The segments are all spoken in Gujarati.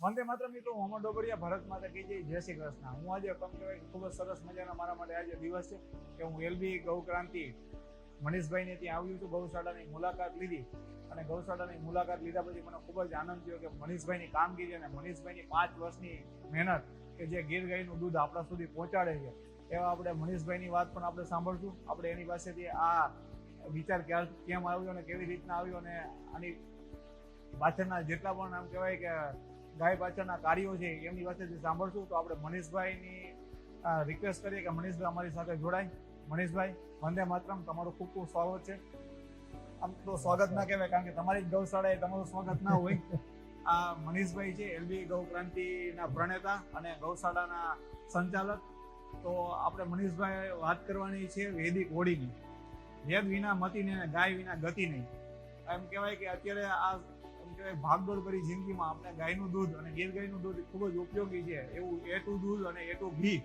વંદે માતરમ મિત્રો, મોહમ્મદ ડોબરિયા, ભારત માતા કી જય, જય શ્રી કૃષ્ણ. હું આજે કહેવાય ખૂબ જ સરસ મજાના મારા માટે આજે દિવસ છે કે હું એલબી ગૌ ક્રાંતિ મનીષભાઈને ત્યાં આવ્યું છું. ગૌશાળાની મુલાકાત લીધી અને ગૌશાળાની મુલાકાત લીધા પછી મને ખૂબ જ આનંદ થયો કે મનીષભાઈની કામગીરી અને મનીષભાઈની 5 વર્ષની મહેનત કે જે ગીર ગાયનું દૂધ આપણા સુધી પહોંચાડે છે, એવા આપણે મનીષભાઈની વાત પણ આપણે સાંભળશું. આપણે એની પાસેથી આ વિચાર કેમ આવ્યો અને કેવી રીતના આવ્યો અને આની પાછળના જેટલા પણ આમ કહેવાય કે ગાય પાછળના કાર્યો છે એમની પાસેથી સાંભળશું. તો આપણે મનીષભાઈની રિક્વેસ્ટ કરીએ કે મનીષભાઈ અમારી સાથે જોડાય. મનીષભાઈ, વંદે માતરમ, તમારું ખૂબ ખૂબ સ્વાગત છે. આમ તો સ્વાગત ના કહેવાય કારણ કે તમારી જ ગૌશાળાએ તમારું સ્વાગત ના હોય. આ મનીષભાઈ છે એલબી ગૌ ક્રાંતિના પ્રણેતા અને ગૌશાળાના સંચાલક. તો આપણે મનીષભાઈ વાત કરવાની છે વૈદિક હોળીની. વેદ વિના મતિ નહીં, ગાય વિના ગતિ નહીં. એમ કહેવાય કે અત્યારે આ ભાગદોડ ભરી જિંદગીમાં આપણે ગાયનું દૂધ અને ગીર ગાયનું દૂધ ખૂબ જ ઉપયોગી છે. એવું એટું દૂધ અને એટું ઘી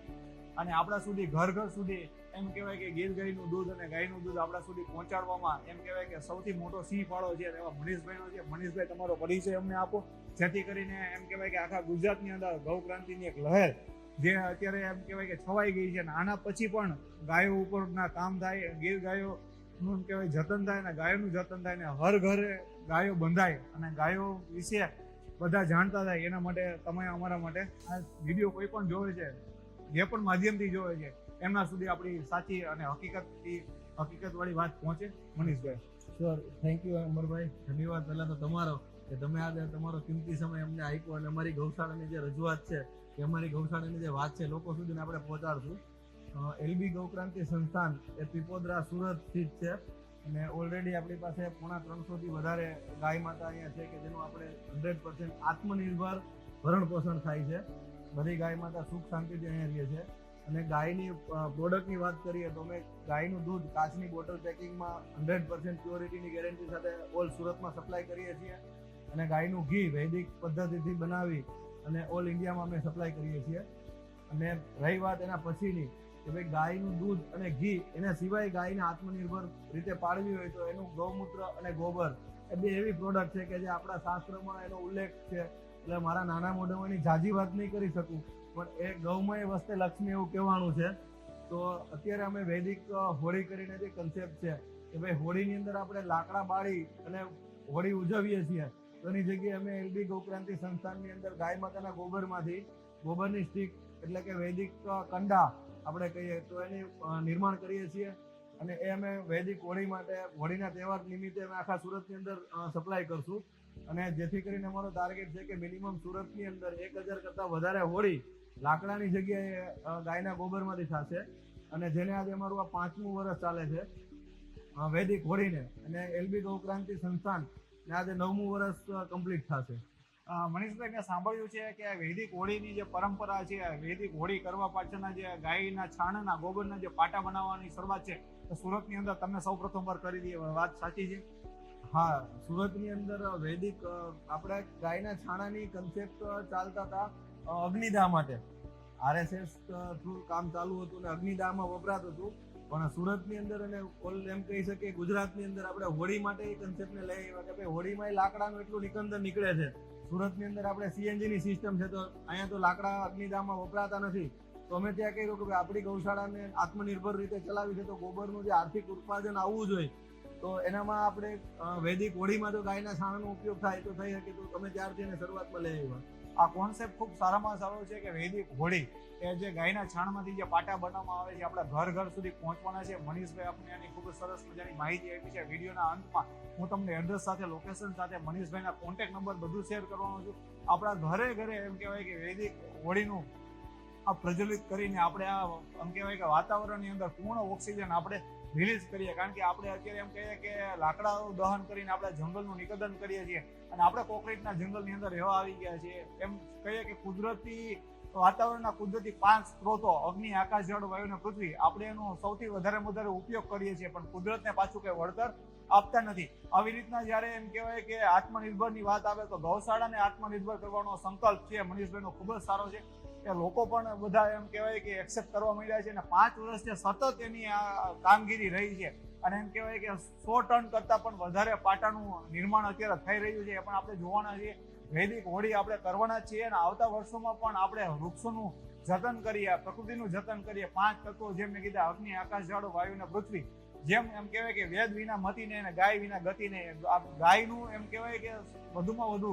અને આપણા સુધી ઘર સુધી એમ કહેવાય કે ગીર ગાયનું દૂધ અને ગાયનું દૂધ આપણા સુધી પહોંચાડવામાં એમ કહેવાય કે સૌથી મોટો સિંહ ફાળો છે એવા મનીષભાઈનો છે. મનીષભાઈ, તમારો પરિચય અમને આપો, જેથી કરીને એમ કહેવાય કે આખા ગુજરાતની અંદર ગૌ ક્રાંતિની એક લહેર જે અત્યારે એમ કહેવાય કે છવાઈ ગઈ છે અને આના પછી પણ ગાયો ઉપરના કામ થાય, ગીર ગાયો નું કહેવાય જતન થાય ને ગાયોનું જતન થાય ને હર ઘરે ગાયો બંધાય અને ગાયો વિશે બધા જાણતા થાય. એના માટે તમે અમારા માટે આ વિડીયો કોઈ પણ જોવે છે, જે પણ માધ્યમથી જોવે છે, એમના સુધી આપણી સાચી અને હકીકતવાળી વાત પહોંચે. મનીષભાઈ. Sure, thank you અમરભાઈ. ધન્યવાદ પહેલા તો તમારો કે તમે આજે તમારો કિંમતી સમય અમને આપ્યો અને અમારી ગૌશાળાની જે રજૂઆત છે કે અમારી ગૌશાળાની જે વાત છે લોકો સુધી આપણે પહોંચાડશું. એલબી ગૌક્રાંતિ સંસ્થાન એ પીપોદરા સુરત સ્થિત છે અને ઓલરેડી આપણી પાસે 350થી વધારે ગાય માતા અહીંયા છે કે જેનું આપણે 100% આત્મનિર્ભર ભરણ પોષણ થાય છે. બધી ગાય માતા સુખ શાંતિથી અહીંયા રહીએ છે. અને ગાયની પ્રોડક્ટની વાત કરીએ તો અમે ગાયનું દૂધ કાચની બોટલ પેકિંગમાં 100% પ્યોરિટીની ગેરંટી સાથે ઓલ સુરતમાં સપ્લાય કરીએ છીએ. અને ગાયનું ઘી વૈદિક પદ્ધતિથી બનાવી અને ઓલ ઇન્ડિયામાં અમે સપ્લાય કરીએ છીએ. અને રહી વાત એના પછીની કે ભાઈ ગાયનું દૂધ અને ઘી એના સિવાય ગાયને આત્મનિર્ભર રીતે પાડવી હોય તો એનું ગૌમૂત્ર અને ગોબર એ બે એવી પ્રોડક્ટ છે કે જે આપણા શાસ્ત્રમાં એનો ઉલ્લેખ છે. એટલે મારા નાના મોઢામાં એની ઝાઝી વાત નહીં કરી શકું, પણ એ ગૌમય વસ્તે લક્ષ્મી એવું કહેવાનું છે. તો અત્યારે અમે વૈદિક હોળી કરીને જે કન્સેપ્ટ છે કે ભાઈ હોળીની અંદર આપણે લાકડા બાળી અને હોળી ઉજવીએ છીએ, તો એની જગ્યાએ અમે એલબી ગૌક્રાંતિ સંસ્થાનની અંદર ગાય માતાના ગોબરમાંથી ગોબરની સ્ટીક એટલે કે વૈદિક કંડા આપણે કહીએ તો એની નિર્માણ કરીએ છીએ. અને એ અમે વૈદિક હોળી માટે હોળીના તહેવાર નિમિત્તે અમે આખા સુરતની અંદર સપ્લાય કરશું. અને જેથી કરીને અમારો ટાર્ગેટ છે કે મિનિમમ સુરતની અંદર 1000 કરતાં વધારે હોળી લાકડાની જગ્યાએ ગાયના ગોબરમાંથી થશે. અને જેને આજે અમારું આ 5મું વર્ષ ચાલે છે વૈદિક હોળીને, અને એલબી ગૌક્રાંતિ સંસ્થાન ને આજે 9મું વર્ષ કમ્પ્લીટ થશે. મનીષભાઈ, મેં સાંભળ્યું છે કે વૈદિક હોળીની જે પરંપરા છે, વૈદિક હોળી કરવા પાછળના જે ગાયના છાણના ગોબરના જે પાટા બનાવવાની શરૂઆત છે તો સુરતની અંદર તમે સૌ પ્રથમવાર કરી દી, વાત સાચી છે? હા, સુરતની અંદર વૈદિક આપણે ગાયના છાણાની કન્સેપ્ટ ચાલતા હતા અગ્નિદાહ માટે. RSS થ્રુ કામ ચાલુ હતું ને અગ્નિદાહમાં વપરાતું હતું. પણ સુરતની અંદર અને એમ કહી શકીએ ગુજરાતની અંદર આપણે હોળી માટે એ કન્સેપ્ટને લઈ આવ્યા કે ભાઈ હોળીમાં લાકડાનું એટલું નિકંદન નીકળે છે. સુરતની અંદર આપણે CNGની સિસ્ટમ છે તો અહીંયા તો લાકડા અગ્નિદાહમાં વપરાતા નથી. તો અમે ત્યાં કહ્યું કે ભાઈ આપણી ગૌશાળાને આત્મનિર્ભર રીતે ચલાવી છે તો ગોબરનું જે આર્થિક ઉત્પાદન આવવું જોઈએ, તો એનામાં આપણે વૈદિક હોળીમાં જો ગાયના છાણનો ઉપયોગ થાય તો થઈ શકે. તો તમે ત્યારથી એને શરૂઆતમાં લઈ આવ્યા. આ કોન્સેપ્ટ ખૂબ સારામાં સારો છે કે વૈદિક હોળી એ જે ગાયના છાણમાંથી જે પાટા બનાવવામાં આવે છે આપણા ઘર સુધી પહોંચવાના છે. મનીષભાઈ આપણે એની ખૂબ જ સરસ મજાની માહિતી આપી છે. વિડીયોના અંતમાં હું તમને એડ્રેસ સાથે, લોકેશન સાથે, મનીષભાઈના કોન્ટેક્ટ નંબર બધું શેર કરવાનો છું. આપણા ઘરે એમ કહેવાય કે વૈદિક હોળીનું આ પ્રજ્વલિત કરીને આપણે આ એમ કહેવાય કે વાતાવરણની અંદર પૂર્ણ ઓક્સિજન આપણે રિલીઝ કરીએ. કારણ કે આપણે અત્યારે એમ કહીએ કે લાકડાનું દહન કરીને આપણે જંગલનું નિકંદન કરીએ છીએ અને આપણે કોન્ક્રીટના જંગલની અંદર રહેવા આવી ગયા છીએ. એમ કહીએ કે કુદરતી વાતાવરણના કુદરતી 5 સ્ત્રોતો અગ્નિ, આકાશ, જળ, વાયુ અને પૃથ્વી, આપણે એનો સૌથી વધારે ઉપયોગ કરીએ છીએ પણ કુદરતને પાછું કંઈ વળતર આપતા નથી. આવી રીતના જ્યારે એમ કહેવાય કે આત્મનિર્ભરની વાત આવે તો ગૌશાળાને આત્મનિર્ભર કરવાનો સંકલ્પ છે મનીષભાઈનો ખૂબ જ સારો છે કે લોકો પણ બધા એમ કહેવાય કે એક્સેપ્ટ કરવા માંડ્યા છે અને 5 વર્ષથી સતત એની આ કામગીરી રહી છે. અને એમ કહેવાય કે 100 ટન કરતાં પણ વધારે પાટાનું નિર્માણ અત્યારે થઈ રહ્યું છે. એ પણ આપણે જોવાના છીએ વૈદિક હોળી આપણે કરવાના છીએ અને આવતા વર્ષોમાં પણ આપણે વૃક્ષોનું જતન કરીએ, પ્રકૃતિનું જતન કરીએ. 5 તત્વો જેમ મેં કીધા, અગ્નિ, આકાશ, જળ, વાયુ અને પૃથ્વી. જેમ એમ કહેવાય કે વેદ વિના મતિ નહીં અને ગાય વિના ગતિ નહીં. ગાયનું એમ કહેવાય કે વધુમાં વધુ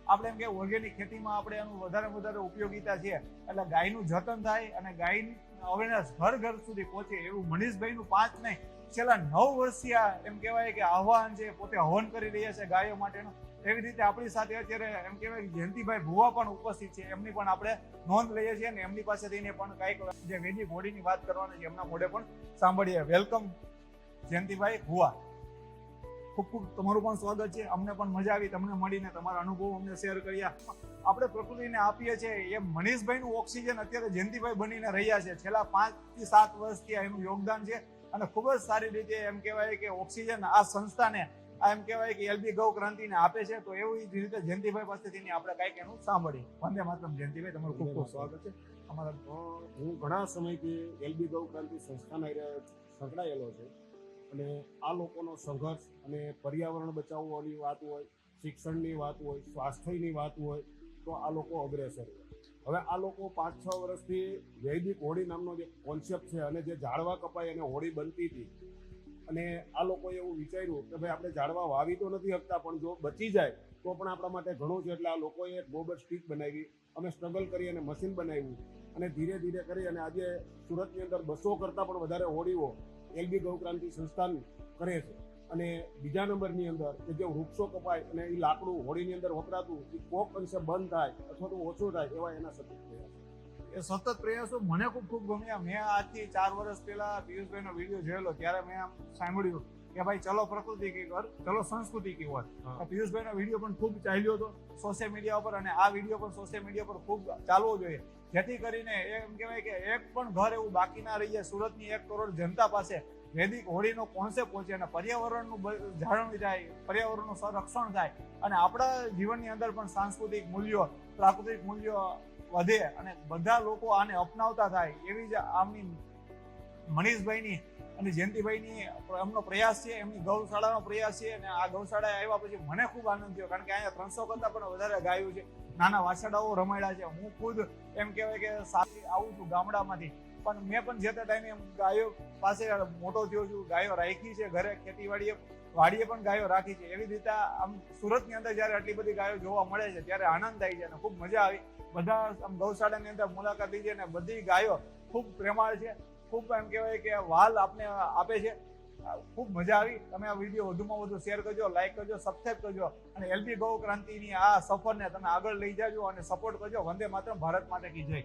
આપણે એમ કે ઓર્ગેનિક ખેતીમાં આપણે એનું વધારે ઉપયોગિતા છે. એટલે ગાયનું જતન થાય અને ગાયની અવેરનેસ ઘર ઘર સુધી પહોંચે એવું મનીષભાઈનું 5 નહીં, છેલ્લા 9 વર્ષથી એમ કહેવાય કે આહ્વાન છે, પોતે હવન કરી રહ્યા છે ગાયો માટેનું. એવી રીતે આપણી સાથે અત્યારે એમ કહેવાય કે જયંતિભાઈ ભુવા પણ ઉપસ્થિત છે. એમની પણ આપણે નોંધ લઈએ છીએ અને એમની પાસેથી પણ કંઈક જે વૈદિક હોળીની વાત કરવાની છે એમના મોઢે પણ સાંભળીએ. વેલકમ જયંતિભાઈ ભુવા, ખૂબ ખૂબ તમારું પણ સ્વાગત છે. અમને પણ મજા આવી તમને મળીને, તમારા અનુભવો અમને શેર કર્યા. આપણે પ્રકૃતિને આપીએ છીએ એ મનીષભાઈનું ઓક્સિજન અત્યારે જયંતિભાઈ બનીને રહ્યા છે. છેલ્લા 5 થી 7 વર્ષથી એનું યોગદાન છે અને ખૂબ જ સારી રીતે એમ કહેવાય કે ઓક્સિજન આ સંસ્થાને એમ કહેવાય કે એલબી ગૌ ક્રાંતિને આપે છે. તો એવી જ રીતે જયંતિભાઈ પાસેથી આપણે કંઈક એનું સાંભળીએ. વંદે માતરમ જયંતિભાઈ, તમારું ખૂબ ખૂબ સ્વાગત છે. અમારા હું ઘણા સમયથી એલબી ગૌ ક્રાંતિ સંસ્થાના સંકળાયેલો છે અને આ લોકોનો સંઘર્ષ અને પર્યાવરણ બચાવવાની વાત હોય, શિક્ષણની વાત હોય, સ્વાસ્થ્યની વાત હોય તો આ લોકો અગ્રેસર હોય. હવે આ લોકો 5-6 વર્ષથી વૈદિક હોળી નામનો જે કોન્સેપ્ટ છે અને જે ઝાડવા કપાઈ અને હોળી બનતી હતી અને આ લોકોએ એવું વિચાર્યું કે ભાઈ આપણે ઝાડવા વાવી તો નથી શકતા પણ જો બચી જાય તો પણ આપણા માટે ઘણું છે. એટલે આ લોકોએ એક ગોબર સ્ટીક બનાવી, અમે સ્ટ્રગલ કરી અને મશીન બનાવ્યું અને ધીરે ધીરે કરી અને આજે સુરતની અંદર 200 કરતાં પણ વધારે હોળીઓ એલબી ગૌ ક્રાંતિ સંસ્થાન કરે છે. અને બીજા નંબરની અંદર કે જે વૃક્ષો કપાય અને એ લાકડું હોળીની અંદર વપરાતું એ કોક અંશે બંધ થાય અથવા તો ઓછું થાય એવા એના સતત પ્રયાસ. એ સતત પ્રયાસો મને ખૂબ ગમ્યા. મેં આજથી 4 વર્ષ પહેલા પિયુષભાઈનો વિડીયો જોયેલો ત્યારે મેં આમ સાંભળ્યું કે ભાઈ ચલો પ્રકૃતિ કી ઓર, ચલો સંસ્કૃતિ કી ઓર. પિયુષભાઈનો વિડીયો પણ ખૂબ ચાલ્યો હતો સોશિયલ મીડિયા પર અને આ વિડીયો પણ સોશિયલ મીડિયા પર ખૂબ ચાલવો જોઈએ, જેથી કરીને એમ કહેવાય કે એક પણ ઘર એવું બાકી ના રહી જાય. સુરતની 1 કરોડ જનતા પાસે વૈદિક હોળીનો કોન્સેપ્ટ પહોંચે અને પર્યાવરણનું જાળવણી થાય, પર્યાવરણનું સંરક્ષણ થાય અને આપણા જીવનની અંદર પણ સાંસ્કૃતિક મૂલ્યો, પ્રાકૃતિક મૂલ્યો વધે અને બધા લોકો આને અપનાવતા થાય. એવી જ આમની મનીષભાઈની અને જયંતિભાઈની એમનો પ્રયાસ છે, એમની ગૌશાળાનો પ્રયાસ છે. અને આ ગૌશાળાએ આવ્યા પછી મને ખૂબ આનંદ થયો, કારણ કે અહીંયા 300 કરતાં પણ વધારે ગાયો છે, નાના વાછરડાઓ રમાડ્યા છે. હું ખુદ એમ કહેવાય કે સાથે આવું છું ગામડામાંથી, પણ મેં પણ જે તે ટાઈમે ગાયો પાસે મોટો થયો છું. ગાયો રાખી છે ઘરે, ખેતીવાડીએ પણ ગાયો રાખી છે. એવી રીતે આમ સુરતની અંદર જ્યારે આટલી બધી ગાયો જોવા મળે છે ત્યારે આનંદ થાય છે અને ખૂબ મજા આવી. બધા આમ ગૌશાળાની અંદર મુલાકાત લીધી અને બધી ગાયો ખૂબ પ્રેમાળ છે, ખૂબ એમ કહેવાય કે વાલ આપને આપે છે. ખૂબ મજા આવી. તમે આ વિડીયો વધુમાં વધુ શેર કરજો, લાઈક કરજો, સબસ્ક્રાઈબ કરજો અને એલબી ગૌ ક્રાંતિની આ સફરને તમે આગળ લઈ જાજો અને સપોર્ટ કરજો. વંદે માતરમ, ભારત માતા કી જય.